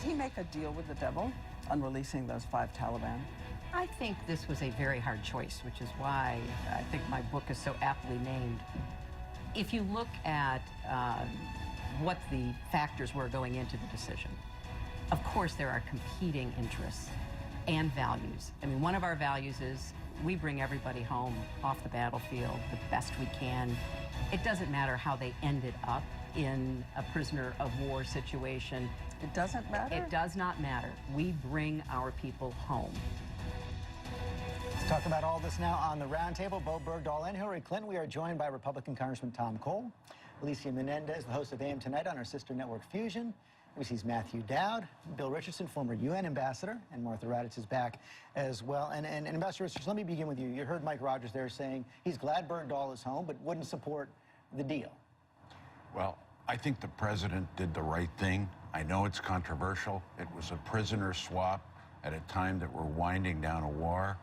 he make a deal with the devil on releasing those 5 Taliban? I think this was a very hard choice, which is why I think my book is so aptly named. If you look at what the factors were going into the decision, of course there are competing interests and values. I mean, one of our values is we bring everybody home off the battlefield the best we can. It doesn't matter how they ended up in a prisoner of war situation. It doesn't matter? It does not matter. We bring our people home. Let's talk about all this now on the roundtable. Bo Bergdahl and Hillary Clinton. We are joined by Republican Congressman Tom Cole, Alicia Menendez, the host of AM Tonight on our sister network Fusion. ABC's Matthew Dowd, Bill Richardson, former UN ambassador, and Martha Raddatz is back as well. And Ambassador Richardson, let me begin with you. You heard Mike Rogers there saying he's glad Bergdahl is home, but wouldn't support the deal. Well, I think the president did the right thing. I know it's controversial. It was a prisoner swap at a time that we're winding down a war.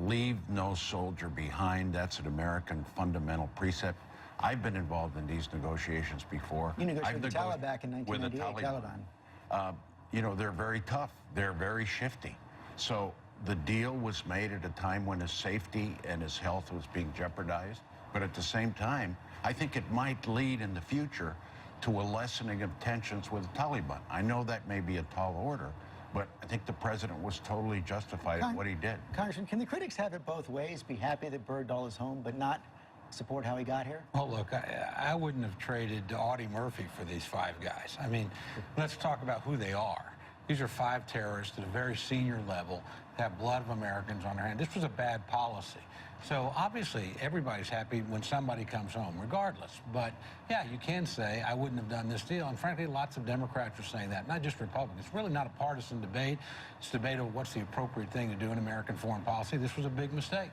Leave no soldier behind. That's an American fundamental precept. I've been involved in these negotiations before. You negotiated with the Taliban back in 1998, with the Taliban. You know, they're very tough. They're very shifty. So the deal was made at a time when his safety and his health was being jeopardized. But at the same time, I think it might lead in the future to a lessening of tensions with the Taliban. I know that may be a tall order, but I think the president was totally justified in what he did. Congressman, can the critics have it both ways? Be happy that Bergdahl is home, but not support how he got here? Well, look, I wouldn't have traded Audie Murphy for these 5 guys. I mean, let's talk about who they are. These are 5 terrorists at a very senior level that have blood of Americans on their hands. This was a bad policy. So obviously, everybody's happy when somebody comes home, regardless. But yeah, you can say, I wouldn't have done this deal. And frankly, lots of Democrats are saying that, not just Republicans. It's really not a partisan debate. It's a debate of what's the appropriate thing to do in American foreign policy. This was a big mistake.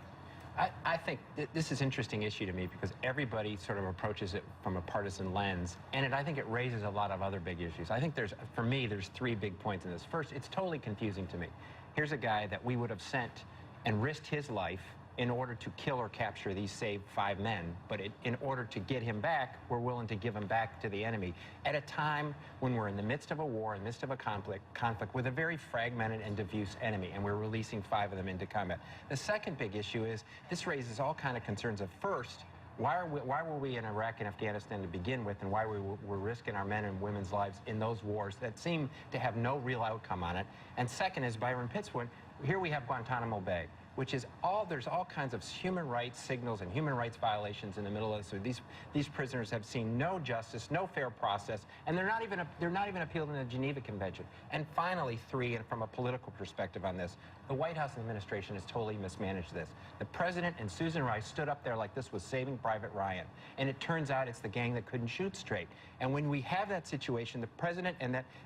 I think this is an interesting issue to me because everybody sort of approaches it from a partisan lens, and I think it raises a lot of other big issues. I think for me, there's 3 big points in this. First, it's totally confusing to me. Here's a guy that we would have sent and risked his life in order to kill or capture these saved 5 men, but in order to get him back, we're willing to give him back to the enemy at a time when we're in the midst of a war, in the midst of a conflict with a very fragmented and diffuse enemy, and we're releasing 5 of them into combat. The second big issue is this raises all kind of concerns of, first, why were we in Iraq and Afghanistan to begin with, and why we're risking our men and women's lives in those wars that seem to have no real outcome on it? And second, as Byron Pitts went, here we have Guantanamo Bay, which is there's all kinds of human rights signals and human rights violations in the middle of this. So these prisoners have seen no justice, no fair process, and they're not even appealed in the Geneva Convention. And finally, 3, and from a political perspective on this, the White House administration has totally mismanaged this. The president and Susan Rice stood up there like this was Saving Private Ryan, and it turns out it's the gang that couldn't shoot straight. And when we have that situation, the president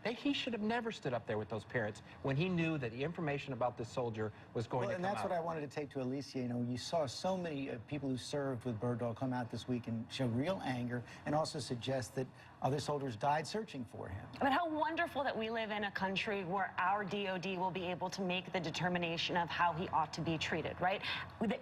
he should have never stood up there with those parents when he knew that the information about this soldier was going to come out. And that's what I wanted to take to Alicia. You know, you saw so many people who served with Bergdahl come out this week and show real anger and also suggest that other soldiers died searching for him. But how wonderful that we live in a country where our DOD will be able to make the determination of how he ought to be treated, right?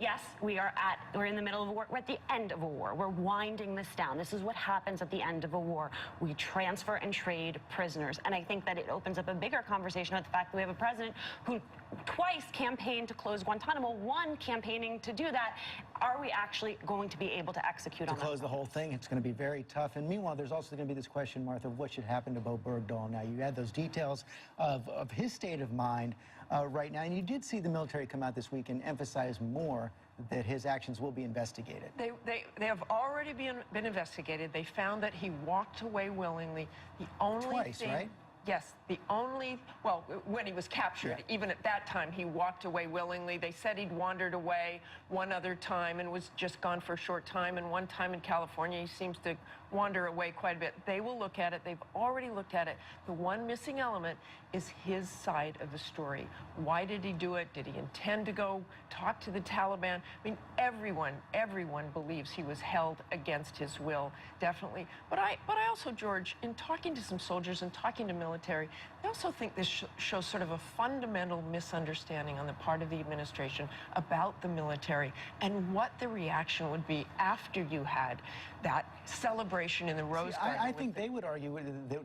Yes, we're in the middle of a war. We're at the end of a war. We're winding this down. This is what happens at the end of a war. We transfer and trade prisoners. And I think that it opens up a bigger conversation about the fact that we have a president who twice campaigned to close Guantanamo, one campaigning to do that. Are we actually going to be able to execute on that? To close the whole thing, it's going to be very tough. And meanwhile, there's also going to be this question, Martha, of what should happen to Bo Bergdahl. Now, you had those details of his state of mind right now, and you did see the military come out this week and emphasize more that his actions will be investigated. They have already been investigated. They found that he walked away willingly. The only Twice, thing, right? Yes, well, when he was captured, yeah. Even at that time, he walked away willingly. They said he'd wandered away one other time and was just gone for a short time, and one time in California, he seems to wander away quite a bit. They will look at it. They've already looked at it. The one missing element is his side of the story. Why did he do it? Did he intend to go talk to the Taliban? I mean, everyone believes he was held against his will, definitely. But I also, George, in talking to some soldiers and talking to military military. I also think this shows sort of a fundamental misunderstanding on the part of the administration about the military and what the reaction would be after you had that celebration in the Rose Garden. I think they would argue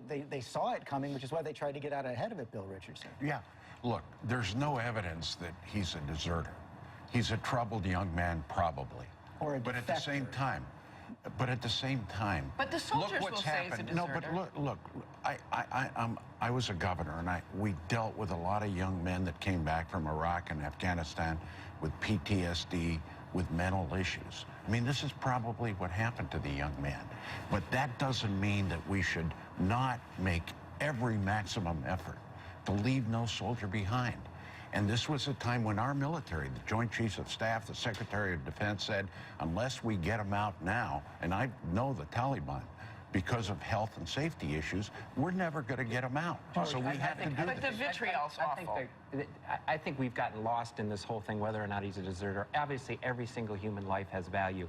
they saw it coming, which is why they tried to get out ahead of it, Bill Richardson. Yeah. Look, there's no evidence that he's a deserter. He's a troubled young man, probably. Or a But at the same defector. time, But the soldiers look what's will say he's a happened. No, but deserter. look, I was a governor, and we dealt with a lot of young men that came back from Iraq and Afghanistan with PTSD, with mental issues. I mean, this is probably what happened to the young man. But that doesn't mean that we should not make every maximum effort to leave no soldier behind. And this was a time when our military, the Joint Chiefs of Staff, the Secretary of Defense said, unless we get them out now, and I know the Taliban, because of health and safety issues, we're never going to get them out. So we have to do But this. the vitriol's awful. I think we've gotten lost in this whole thing, whether or not he's a deserter. Obviously, every single human life has value,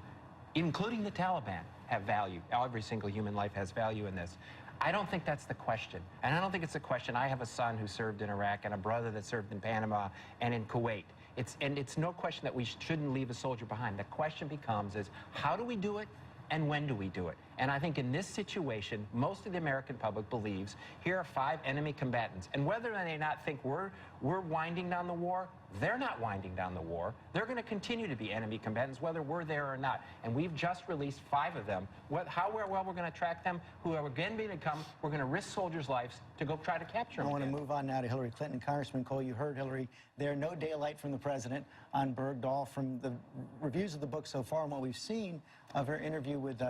including the Taliban have value. Every single human life has value in this. I don't think that's the question. And I don't think it's a question. I have a son who served in Iraq and a brother that served in Panama and in Kuwait. It's no question that we shouldn't leave a soldier behind. The question becomes is, how do we do it and when do we do it? And I think in this situation, most of the American public believes here are 5 enemy combatants. And whether they not think we're winding down the war, they're not winding down the war. They're going to continue to be enemy combatants, whether we're there or not. And we've just released 5 of them. How well we're going to track them, who are again going to come, we're going to risk soldiers' lives to go try to capture them. I want to again. move on now to Hillary Clinton. Congressman Cole, you heard Hillary there. No daylight from the president on Bergdahl. From the reviews of the book so far and what we've seen of her interview with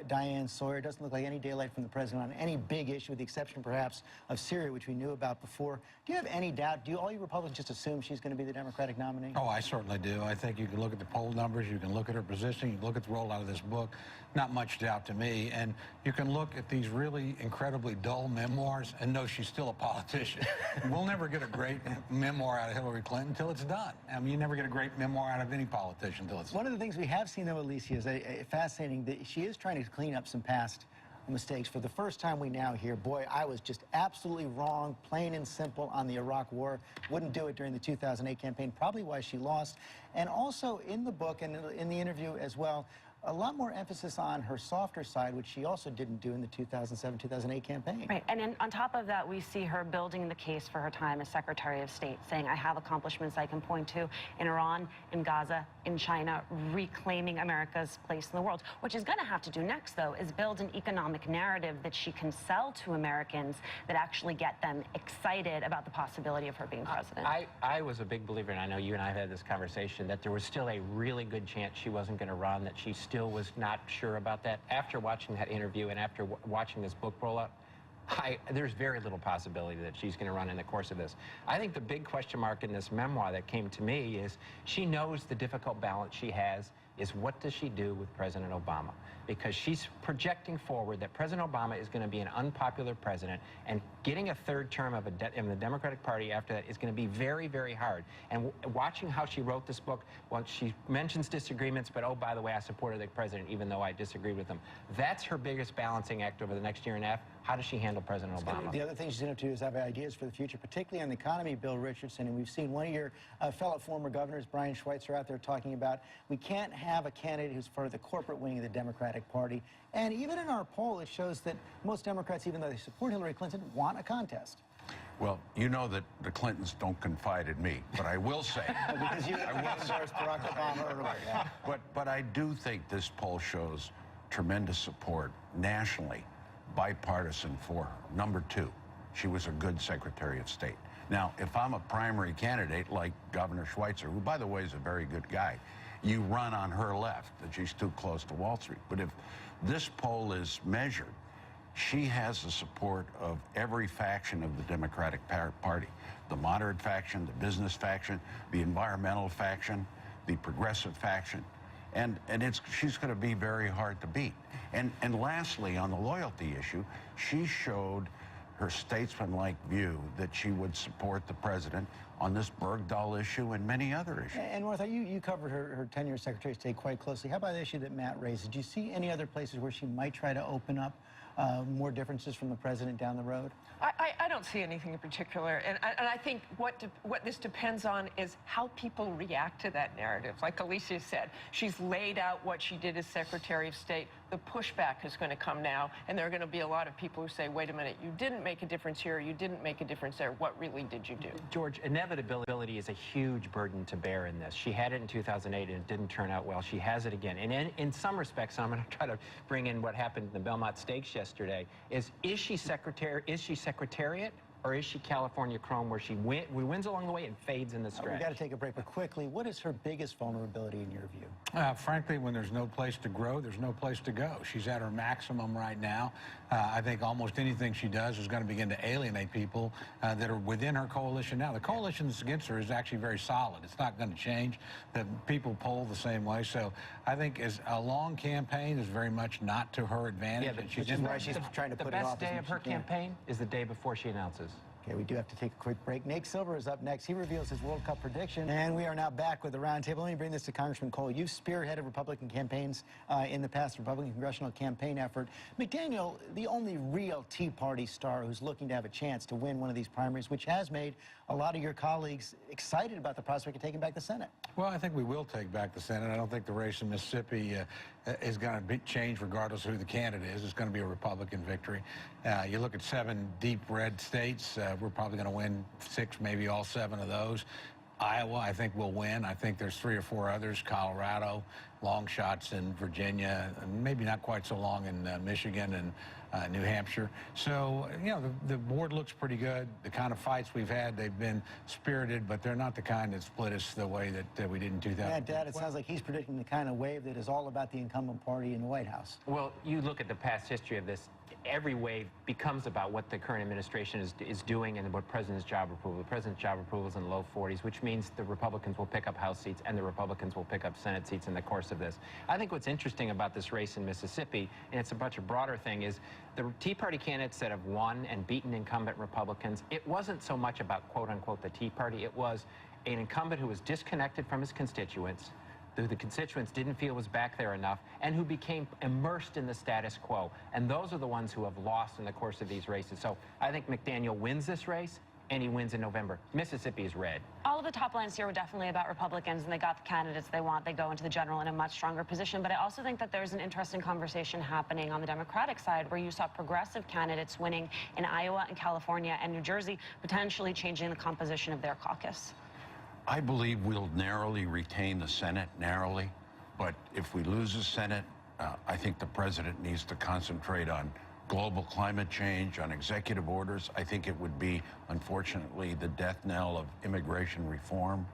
Diane Sawyer, it doesn't look like any daylight from the president on any big issue, with the exception perhaps of Syria, which we knew about before. Do you have any doubt? Do all you Republicans just assume she's going to be the Democratic nominee? Oh, I certainly do. I think you can look at the poll numbers, you can look at her position, you can look at the rollout of this book. Not much doubt to me. And you can look at these really incredibly dull memoirs and know she's still a politician. We'll never get a great memoir out of Hillary Clinton until it's done. I mean, you never get a great memoir out of any politician until it's done. One of the things we have seen, though, Alicia, is fascinating that she is trying to clean up some past mistakes. For the first time, we now hear, boy, I was just absolutely wrong, plain and simple, on the Iraq war. Wouldn't do it during the 2008 campaign, probably why she lost. And also in the book and in the interview as well, a lot more emphasis on her softer side, which she also didn't do in the 2007-2008 campaign. Right, and on top of that, we see her building the case for her time as Secretary of State, saying, I have accomplishments I can point to in Iran, in Gaza, in China, reclaiming America's place in the world. What she's going to have to do next, though, is build an economic narrative that she can sell to Americans that actually get them excited about the possibility of her being president. I was a big believer, and I know you and I have had this conversation, that there was still a really good chance she wasn't going to run, that she still was not sure about that. After watching that interview and after watching this book roll up, there's very little possibility that she's going to run in the course of this. I think the big question mark in this memoir that came to me is she knows the difficult balance she has is what does she do with President Obama? Because she's projecting forward that President Obama is going to be an unpopular president, and getting a third term of in the Democratic Party after that is going to be very, very hard. And watching how she wrote this book, well, she mentions disagreements, but oh, by the way, I supported the president even though I disagreed with him. That's her biggest balancing act over the next year and a half. How does she handle President Obama? The other thing she's going to do is have ideas for the future, particularly on the economy, Bill Richardson. And we've seen one of your fellow former governors, Brian Schweitzer, out there talking about we can't have a candidate who's part of the corporate wing of the Democratic Party. And even in our poll, it shows that most Democrats, even though they support Hillary Clinton, want a contest. Well, you know that the Clintons don't confide in me, but I will say. Because you endorsed Barack Obama earlier. Yeah. But I do think this poll shows tremendous support nationally, bipartisan for her. Number 2, she was a good Secretary of State. Now, if I'm a primary candidate like Governor Schweitzer, who, by the way, is a very good guy, you run on her left, that she's too close to Wall Street. But if this poll is measured, she has the support of every faction of the Democratic Party. The moderate faction, the business faction, the environmental faction, the progressive faction. And she's going to be very hard to beat. And lastly, on the loyalty issue, she showed her statesmanlike view that she would support the president on this Bergdahl issue and many other issues. And Martha, you covered her tenure as Secretary of State quite closely. How about the issue that Matt raised? Did you see any other places where she might try to open up more differences from the president down the road? I don't see anything in particular, and I think what this depends on is how people react to that narrative. Like Alicia said, she's laid out what she did as Secretary of State. The pushback is going to come now, and there are going to be a lot of people who say, wait a minute, you didn't make a difference here, you didn't make a difference there. What really did you do? George, inevitability is a huge burden to bear in this. She had it in 2008 and it didn't turn out well. She has it again. And in some respects, I'm going to try to bring in what happened in the Belmont Stakes yesterday, is she Secretariat? Or is she California Chrome, where she wins along the way and fades in the stretch? We've got to take a break, but quickly, what is her biggest vulnerability in your view? Frankly, when there's no place to grow, there's no place to go. She's at her maximum right now. I think almost anything she does is going to begin to alienate people that are within her coalition now. The coalition that's against her is actually very solid. It's not going to change. The people poll the same way. So I think as a long campaign is very much not to her advantage. Yeah, Which is why she's trying to put it off. The best day of her campaign is the day before she announces. Okay, we do have to take a quick break. Nate Silver is up next. He reveals his World Cup prediction. And we are now back with the roundtable. Let me bring this to Congressman Cole. You've spearheaded Republican campaigns in the past, Republican congressional campaign effort. McDaniel, the only real Tea Party star who's looking to have a chance to win one of these primaries, which has made a lot of your colleagues excited about the prospect of taking back the Senate. Well, I think we will take back the Senate. I don't think the race in Mississippi is going to change regardless of who the candidate is. It's going to be a Republican victory. You look at 7 deep red states, we're probably going to win 6, maybe all 7 of those. Iowa, I think, will win. I think there's 3 or 4 others, Colorado, long shots in Virginia, and maybe not quite so long in Michigan and New Hampshire. So, you know, the board looks pretty good. The kind of fights we've had, they've been spirited, but they're not the kind that split us the way that we did in 2000. Yeah, Dad, it sounds like he's predicting the kind of wave that is all about the incumbent party in the White House. Well, you look at the past history of this, every wave becomes about what the current administration is doing and what President's job approval. The President's job approval is in the low 40s, which means the Republicans will pick up House seats and the Republicans will pick up Senate seats in the course of this. I think what's interesting about this race in Mississippi, and it's a much broader thing, is the Tea Party candidates that have won and beaten incumbent Republicans, it wasn't so much about, quote unquote, the Tea Party. It was an incumbent who was disconnected from his constituents, who the constituents didn't feel was back there enough, and who became immersed in the status quo. And those are the ones who have lost in the course of these races. So I think McDaniel wins this race, and he wins in November. Mississippi is red. All of the top lines here were definitely about Republicans, and they got the candidates they want. They go into the general in a much stronger position. But I also think that there's an interesting conversation happening on the Democratic side, where you saw progressive candidates winning in Iowa and California and New Jersey, potentially changing the composition of their caucus. I believe we'll narrowly retain the Senate, narrowly. But if we lose the Senate, I think the president needs to concentrate on global climate change, on executive orders. I think it would be, unfortunately, the death knell of immigration reform.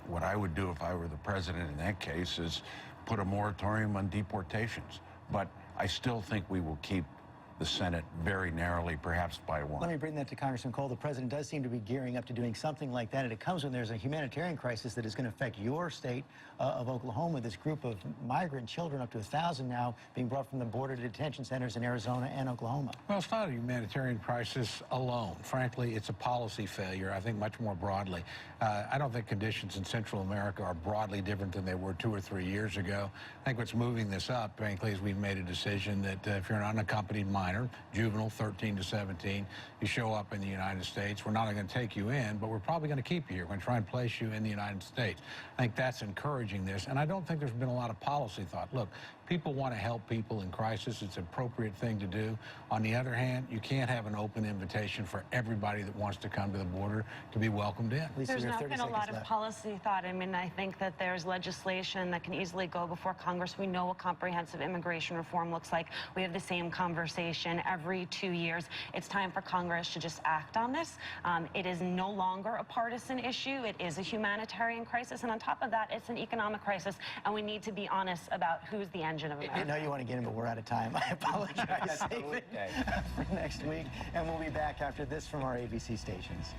What I would do if I were the president in that case is put a moratorium on deportations. But I still think we will keep the Senate very narrowly, perhaps by 1. Let me bring that to Congressman Cole. The president does seem to be gearing up to doing something like that, and it comes when there's a humanitarian crisis that is going to affect your state of Oklahoma. This group of migrant children, up to 1,000 now, being brought from the border to detention centers in Arizona and Oklahoma. Well, it's not a humanitarian crisis alone. Frankly, it's a policy failure, I think, much more broadly. I don't think conditions in Central America are broadly different than they were 2 or 3 years ago. I think what's moving this up, frankly, is we've made a decision that if you're an unaccompanied minor, juvenile, 13 to 17, you show up in the United States, we're not only going to take you in, but we're probably going to keep you here. We're going to try and place you in the United States. I think that's encouraging this, and I don't think there's been a lot of policy thought. Look, people want to help people in crisis. It's an appropriate thing to do. On the other hand, you can't have an open invitation for everybody that wants to come to the border to be welcomed in. There's not been a lot of policy thought. I mean, I think that there's legislation that can easily go before Congress. We know what comprehensive immigration reform looks like. We have the same conversation every 2 years. It's time for Congress to just act on this. It is no longer a partisan issue. It is a humanitarian crisis. And on top of that, it's an economic crisis. And we need to be honest about who's the engine of America. I know you want to get in, but we're out of time. I apologize. Save it for next week. And we'll be back after this from our ABC stations.